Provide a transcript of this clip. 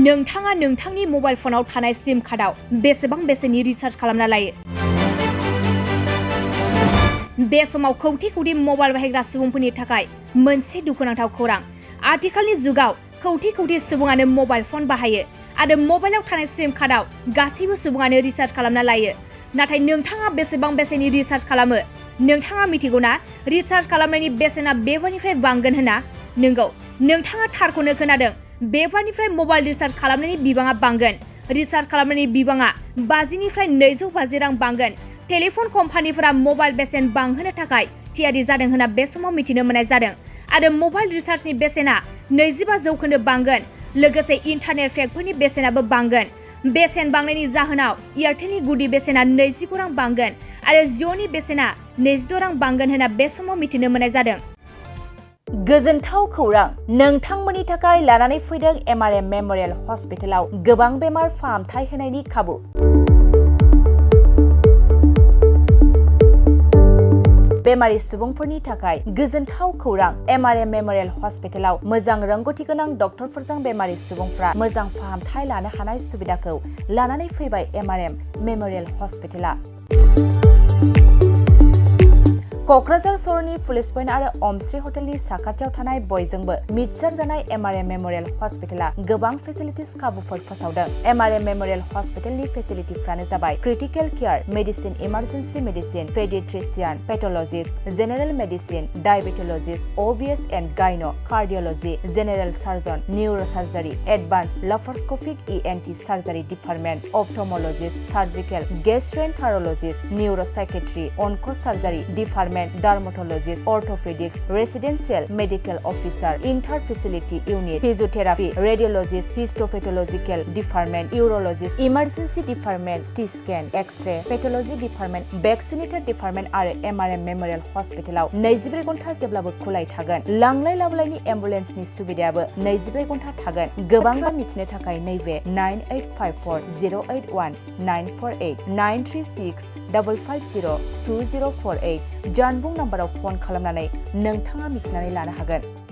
नोंथाङा नोंथांनि मबाइल फनाव थानाय सिम कार्डआव बेसेबां बेसेननि रिचार्ज खालामना लायो? बे समाव कौटि कौटि मबाइल बाहायग्रा सुबुंफोरनि थाखाय मोनसे दुखुनांथाव खौरां। आथिखालनि जुगाव कौटि कौटि सुबुङानो मबाइल फन बाहायो आरो मबाइलाव थानाय सिम कार्डआव गासैबो सुबुङानो रिचार्ज खालामना लायो। नाथाय नोंथाङा बेसेबां बेसेननि रिचार्ज खालामो? नोंथाङा मिथिगौना रिचार्ज खालामनायनि बेसेना बेबारनिफ्राय बांगोन होनना? नंगौ, नोंथाङा थारखौनो खोनादों। बेबारनिफ्राय मबाइल रिचार्ज खालामनायनि बिबाङा बांगोन। रिचार्ज खालामनायनि बिबाङा 50 निफ्राय 250 रां बांगोन। टेलिफन कम्पानिफोरा मबाइल बेसेन बांहोनो थाखाय थियारि जादों होनना बे समाव मिथिनो मोननाय जादों आरो मबाइल रिचार्जनि बेसेना 25% बांगोन। लोगोसे इन्टारनेट पेकफोरनि बेसेनाबो बांगोन। बेसेन बांनायनि जाहोनाव एयारटेलनि गुदि बेसेना 29 रां बांगोन आरो जिअ'नि बेसेना 26 रां बांगोन होनना बे समाव मिथिनो मोननाय जादों। गोजोनथाव खौरां! नोंथांमोननि थाखाय लानानै फैदों MRM मेम'रियेल हस्पिटालाव गोबां बेमार फाहामथाय होनायनि खाबु। बेमारि सुबुंफोरनि थाखाय गोजोनथाव खौरां! MRM मेम'रियेल हस्पिटालाव मोजां रोंग'थि गोनां डक्टरफोरजों बेमारि सुबुंफ्रा मोजां फाहामथाय लानो हानाय सुबिदाखौ लानानै फैबाय MRM मेम'रियेल हस्पिटाला। क'क्राझार सहरनि पुलिस पइन्ट आरो अमश्री हटेलनि साखाथियाव थानाय बयजोंबो मिथिसार जानाय MRM मेम'रियेल हस्पिटाला गोबां फेसिलिटिस खाबुफोर फोसावदों। MRM मेम'रियेल हस्पिटालनि फेसिलिटिफ्रानो जाबाय critical care, medicine, emergency medicine, paediatrician, pathologist, general medicine, diabetologist, OBS and gyno, cardiology, general surgeon, neurosurgery, advance laparoscopic ENT surgery department, ophthalmologist, surgical, gastroenterologist, neuropsychiatry, onco' surgery department, dermatologist, orthopaedics, residential medical officer, inter facility unit, physiotherapy, radiologist, histopathological department, urologist, emergency department, CT scan, X ray, pathology department, vaccinator department आरो MRM memorial हस्पिटालाव 24 घन्टा जेब्लाबो खुलाय थागोन। लांलाय लाबोलायनि एम्बुलेन्सनि सुबिदायाबो 24 घन्टा थागोन। गोबां मिथिनो थाखाय नैबे 9854 081 948 936 550 2048 जानबुं नाम्बाराव फन खालामनानै नोंथाङा मिथिनानै लानो हागोन।